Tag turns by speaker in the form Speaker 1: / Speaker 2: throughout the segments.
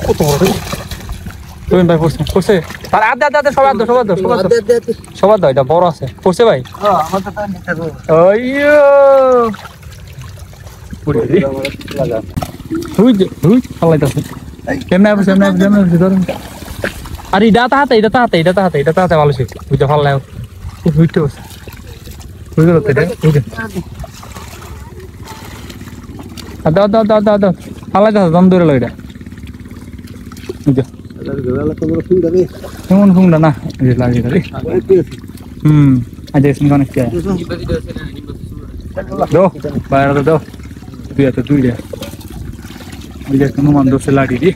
Speaker 1: কত বড় তুই ভাই পড়ছে আর আদে আদে সবার দাও এটা বড় আছে পড়ছে ভাই আইয়ো পড়ে রে হুই ফালাইতাছে কেমনে ধর আর এটা তাহাতে ভালো ছিল বুঝতে ফালাই হুইতে বসে হুই গেল তো দাও ফালাইতাছে দম ধরে এটা এমন ফুংটা না লাগে আজ অনেক দাও বাইরে দাও দুই হনুমান দোষে লাড়ি দি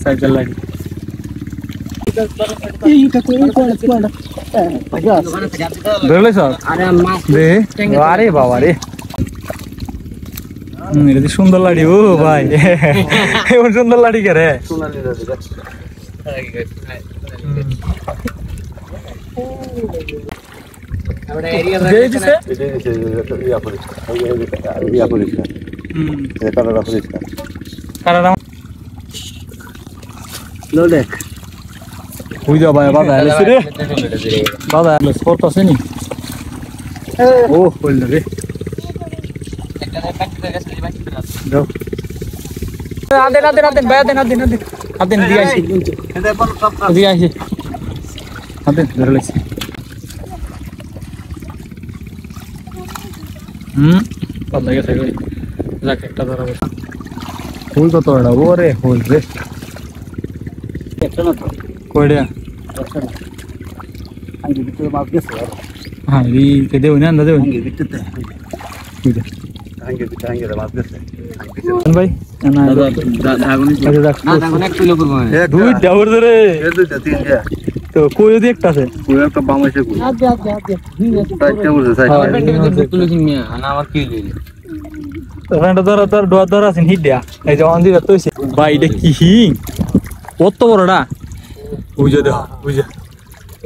Speaker 1: সাইকেল লাড়ি ধরলে সব আরে বাবা রে এটা সুন্দর লাড়ি ও ভাই এমন সুন্দর লাড়ি কে রে ফুল কত ওরে ফুল রে কয়টা হ্যাঁ দেব না দেব ভাই তো কই যদি একটা আছে ভাই এটা কি কত বড়টা বুঝে দেখ বুঝে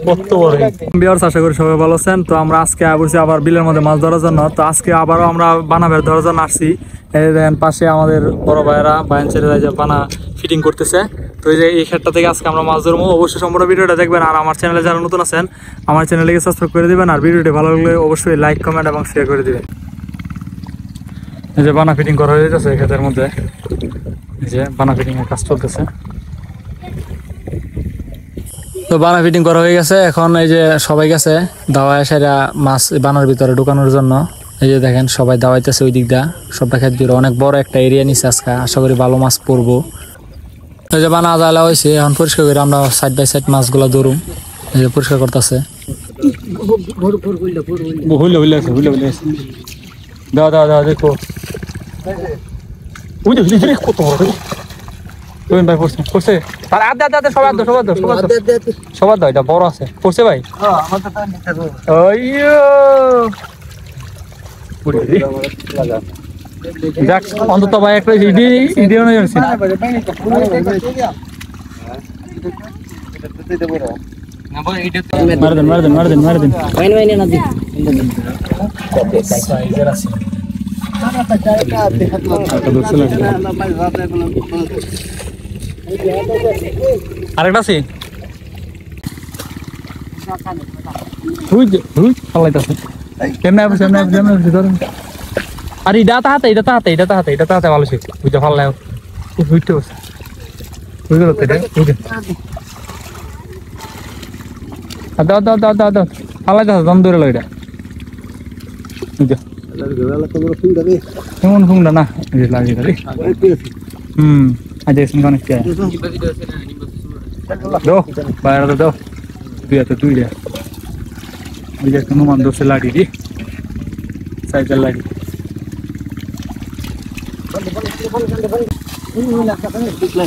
Speaker 1: কত বড় বিয়ার্স আশা করি সবাই ভালো আছেন। তো আমরা আজকে আবরছি আবার বিলের মধ্যে মাছ ধরার জন্য। তো আজকে আবারও আমরা বানা বের ধরার জন্য আসছি। এই পাশে আমাদের বড় ভাইয়েরা বায়ান ছেড়ে যায় যে বানা ফিটিং করতেছে। তো এই যে এই ক্ষেত্রটা থেকে আজকে আমরা মাছ ধরবো। অবশ্যই সম্পূর্ণ ভিডিওটা দেখবেন। আর আমার চ্যানেলে যারা নতুন আছেন আমার চ্যানেলকে সাবস্ক্রাইব করে দিবেন। আর ভিডিওটি ভালো লাগলে অবশ্যই লাইক কমেন্ট এবং শেয়ার করে দিবেন। এই যে বানা ফিটিং করা হয়ে যাচ্ছে এই ক্ষেতের মধ্যে। এই যে বানা ফিটিং এর কাজ চলতেছে। তো বানা ফিটিং করা হয়ে গেছে। এখন এই যে সবাই গেছে দাওয়ায় সেরা মাছ বানার ভিতরে ঢুকানোর জন্য। এই যে দেখেন সবাই দাওয়াইতেছে ওই দিক দা সবটা খেত দিয়ে অনেক বড় একটা এরিয়া নিচ্ছে আজকে। আশা করি ভালো মাছ পড়বো। এই যে বানা আদালা হয়েছে এখন পরিষ্কার করে আমরা সাইড বাই সাইড মাছগুলো ধরুম। এই যে পরিষ্কার করতেছে দেখো কত ভাই পড়ছে আর আদে আদে সবার দাও এটা বড় আছে পড়ছে ভাই আইয়ো দেখ অন্তত ভাই একটা ইডিও না জানছি মার দেন আরেকটা আছে ফালাইতেছে কেমনে আর এটা তাহাতে ভালো ছিল বুঝতে ফাল্লাই বুঝতে বসে বুঝতে পারতে দাও ফালাইতেছে দম ধরে এটা এমন ফুংটা না লাগে আজ অনেক দাও বাইরে দাও দুই হনুমান দোষে লাড়ি দি সাইকেল লাড়ি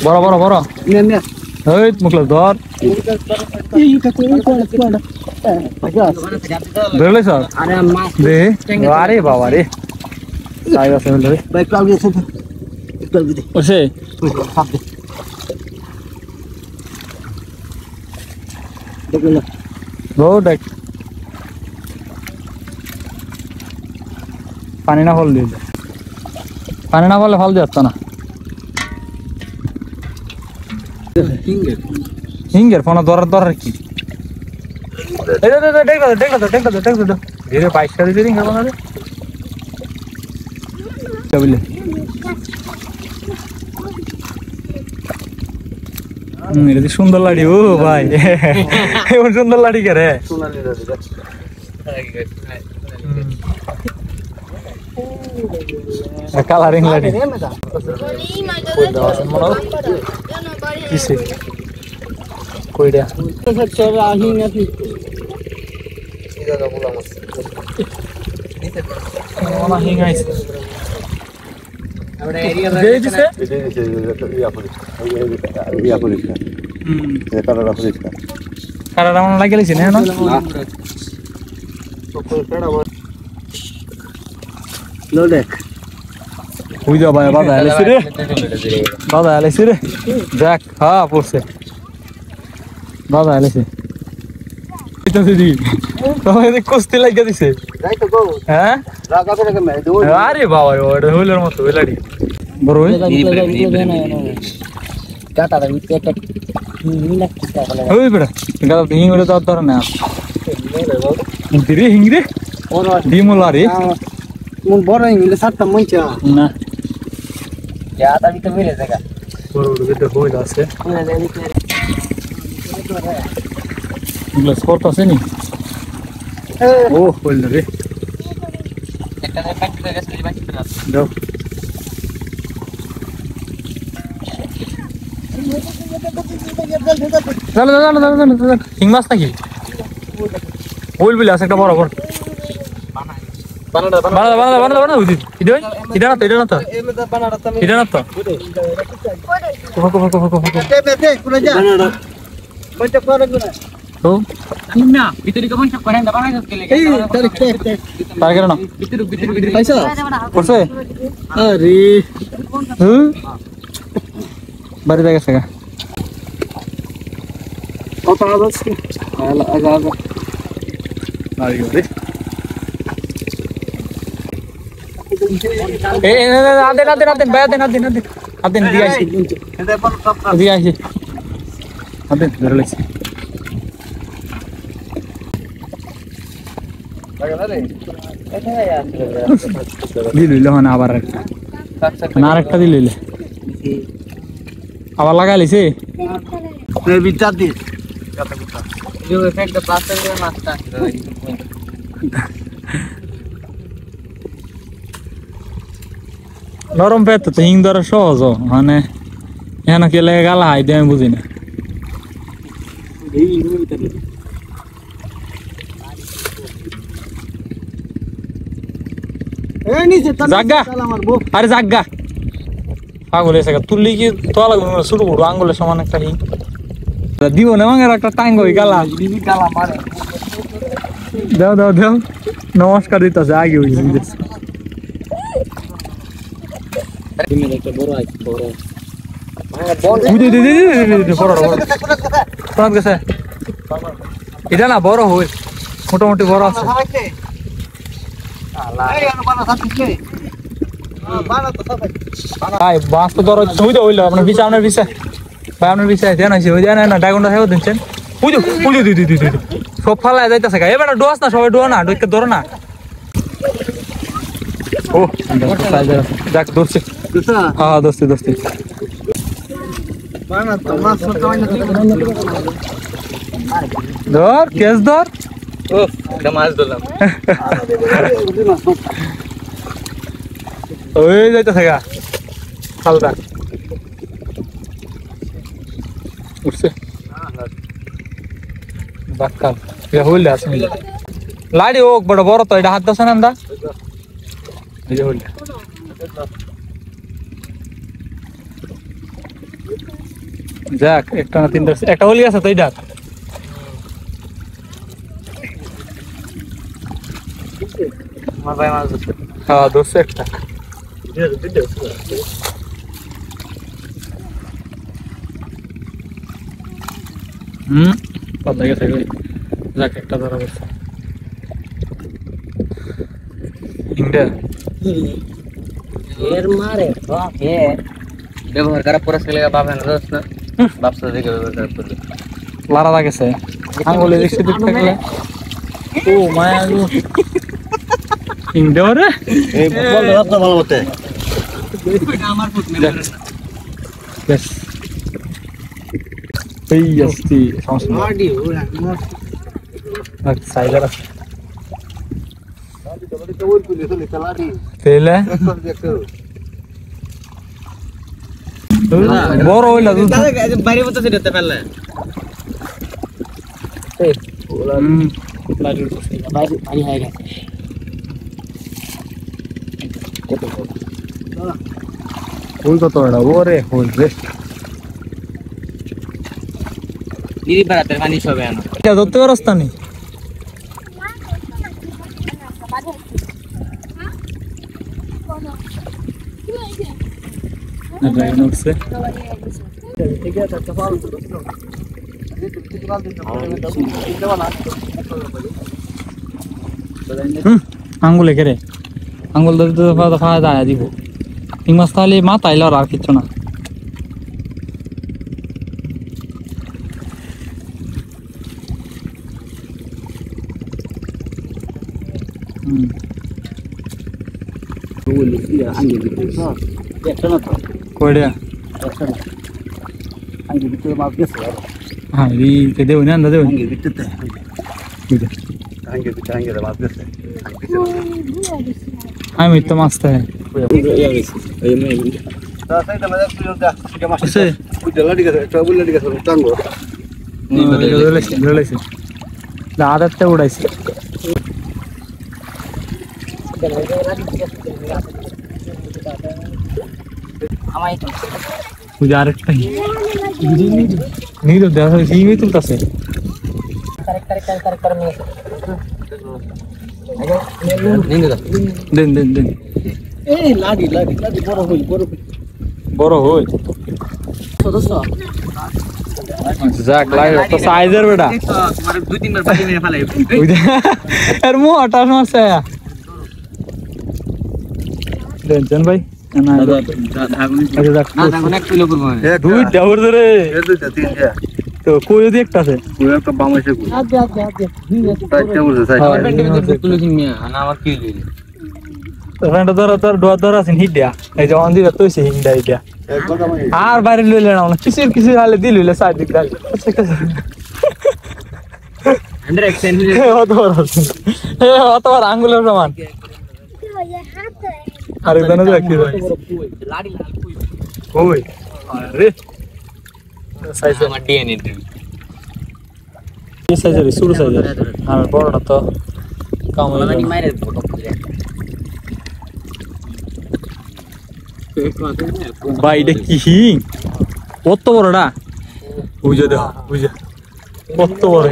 Speaker 1: বড় মুখলা ধর ধরলে স্যার আরে বাবা রে দেখ পানি না ফল দিয়ে পানি না ফলে ফল দিয়ে না হইতেছে হিঙ্গের ফোনা ধরার কি দেখো ধীরে 22টা দিতে হিঙ্গের ফোনা রে বুঝলে এটা সুন্দর লাড়ি ও ভাই এমন সুন্দর লাড়ি কে রে কালারিং লাড়ি কিসে কইডা কারাটা মনে লাগে লিছি না লো দেখ ওই যা ভাই বাধা আইছে রে দেখ হ্যাঁ পড়ছে বাধা আইছে এটা দিদি তোমাকে কুস্তি লাগিয়ে দিছে হ্যাঁ আরে বাবা ওটা হইলের মতো হইলাড়ি বড় হই ওই বেড়া গাদা হিং ওটা তো ধরে না দিরে হিং রে ডিমলারে
Speaker 2: মন বড় হিংলে সাতটা মঞ্চা
Speaker 1: না
Speaker 2: যা তা ভিতরে মিলে জায়গা
Speaker 1: বড় বড় ভিতরে হই আছে গ্লাস করতে আছে নি ও হইল রে
Speaker 2: একটা প্যাকেট করে গেছে বাকি তো
Speaker 1: দাও চলো হিং মাছ নাকি বল বলে আছে একটা বড় বড় বানাদা বুঝি এটা না তো তো
Speaker 2: না ভিতরে কেমন সব করেন দা বানাই দিতে লাগে
Speaker 1: তার কেন
Speaker 2: ভিতরে
Speaker 1: পয়সা করছে
Speaker 2: আরে
Speaker 1: বাড়ি থেকে গেছে
Speaker 2: কত আছে আগা
Speaker 1: আর কি রে এ আদেন দিয়ে আইছি আদেন ধরে লাগছে দিল হন আবার একটা না আরেকটা দিল আবার লাগাইলিছে
Speaker 2: এর ভিতর দিয়ে যে এফেক্ট প্লাস্টারের মাছটা
Speaker 1: নরম পেট তো হিং ধরা সহজ মানে এখানে কে লেগে গালা হাই দিয়ে আমি বুঝি না জাগা আরে জাগা পাগল এসে তুললি কি তোলা লাগবে শুরু করবো আঙ্গুলের সমান একটা হিং দিব না মাঙ্গের একটা টাঙ্গ হয়ে গালা
Speaker 2: মারে
Speaker 1: দাও নমস্কার দিতেছে আগে ওই এটা না বড় হই মোটামুটি বড় আছে বাঁশ তো ধরো সুবিধা হইলো আপনার পিছা আপনার পিছা দেন আছে ওই দেন না ডায়গনটা হেও দিচ্ছেন পুজো দিদি সব ফালায় যাইতেছে গা এবার ডোয়াস না সবাই ডোয়া না ডোকে ধরো না ও যাক ধরছি হ্যাঁ দোস্তি ধর কেস ধর
Speaker 2: মাছ ধরলাম
Speaker 1: ওই যাইতেছে গা খালটা উঠছে বাক্কাল এটা হইলে আছে লাড়ি হোক বড় বড় তো এটা হাত দাস না আমরা এই যে হইলে যাক একটা না তিনটা একটা হলি আছে তো এইটা
Speaker 2: আমার ভাই মাছ ধরছে
Speaker 1: হ্যাঁ ধরছে একটা কথা গেছে যাক একটা ধরা পড়ছে ইন্ডিয়া
Speaker 2: এর মারে বাপ হে ব্যবহার করা পুরো ছেলে বাপ না দোস্ত না বাপসা দেখে ব্যবহার করলে
Speaker 1: লারা লাগেছে আঙ্গুলে দেখছি দিক থাকলে ও মায়া গো ইন্ডোরে
Speaker 3: এই বল রাস্তা ভালো মতে
Speaker 2: আমার ফুট
Speaker 1: বেশ এই আসছি সমস্যা
Speaker 3: মাডি ওরা
Speaker 1: না সাইজার আছে
Speaker 3: তোদের কবর তুলে চলে চালাডি
Speaker 1: তেলে
Speaker 3: একবার দেখো
Speaker 1: বড় হইলা দুধ
Speaker 2: বাইরে মতো সেটা ফেললে বাড়ি হয়ে গেছে
Speaker 1: ফুল কত বড় ওরে ফুল রে
Speaker 2: দিদি বাড়াতে পানি সবে আনো
Speaker 1: এটা ধরতে পারছ না নি নকশে আঙ্গুলে কেরে আঙ্গুল ধরতে ফাঁকা যায় দিব এই মাছ তাহলে মাথা এলো আর কিছু না কয়টা হ্যাঁ এই দেব না দেব আমি তো মাছটা আদারটা উড়াইছে पूजा आरेकटा नीर देखो सीमी तुलताছে দেন দেন দেন
Speaker 3: এই লাডি লাডি লাডি
Speaker 1: বড় হই যাক লাগে তো সাইজের বেটা
Speaker 2: তোমার দুই তিনবার বাড়ি মেরে ফেলাই
Speaker 1: এর মু আটাশ মারছে দেন দেন ভাই না আচ্ছা দেখ
Speaker 2: না এখন এক কিলো করব
Speaker 1: দুই ডাউর ধরে
Speaker 3: এই দুইটা তিনটা
Speaker 1: তো কই দি একটা আছে
Speaker 3: ওই একটা বামাইছে কো
Speaker 1: আদে
Speaker 3: সাইডটা বলছে সাইড
Speaker 2: আমার পেটে ভিতরে কিলো কিমিয়া না আমার কি হইলো
Speaker 1: ফ্রেন্ড ধর তোর ডোয়া ধর আছে হিট দিয়া এই যে অন দিরা তোইছে হিংডা এটা
Speaker 3: এক কথা মানে
Speaker 1: আর বাইরে লইলে না কিসের কিসের হালে দিল হইলে সাইড দিক ডাল
Speaker 2: আন্ডার এক্সেন্ট
Speaker 1: অত বড় আছে অত বড় আঙ্গুলের সমান আর একজন দেখি
Speaker 2: লাড়ি লাল কই
Speaker 1: কই আরে সাইজ
Speaker 2: আমার ডিএনএ
Speaker 1: এই সাইজের ছোট সাইজের আর বড়টা তো কম হয়ে
Speaker 2: মানে
Speaker 1: যায়
Speaker 2: মাইরে ফটো
Speaker 1: ভাই এটা কি হিং কত বড়টা বুঝে দেখো বুঝে কত বড়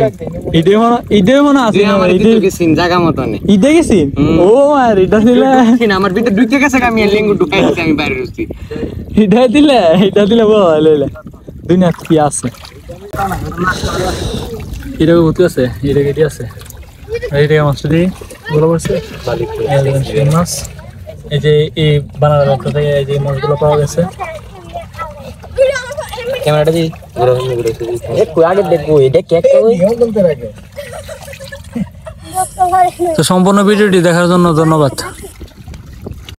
Speaker 1: ইডে মানে আছে না ইডে
Speaker 2: সিন জায়গা মত নেই
Speaker 1: ইডে গেছি ও মার এটা দিলে
Speaker 2: আমার ভিতরে ঢুকে গেছে আমি লিঙ্গু ঢুকাই দিছি আমি বাইরে রইছি
Speaker 1: এটা দিলে বল লইলে দুনিয়া কি আছে এটা কত আছে এটা কেটে আছে এইটা মাছ দি গুলো বসে মাছ এই যে এই বানার রাস্তা থেকে এই যে মাছগুলো পাওয়া গেছে
Speaker 2: ক্যামেরাটা দি একটু আগে দেখবো এটা কেক কই
Speaker 1: তো সম্পূর্ণ ভিডিওটি দেখার জন্য ধন্যবাদ।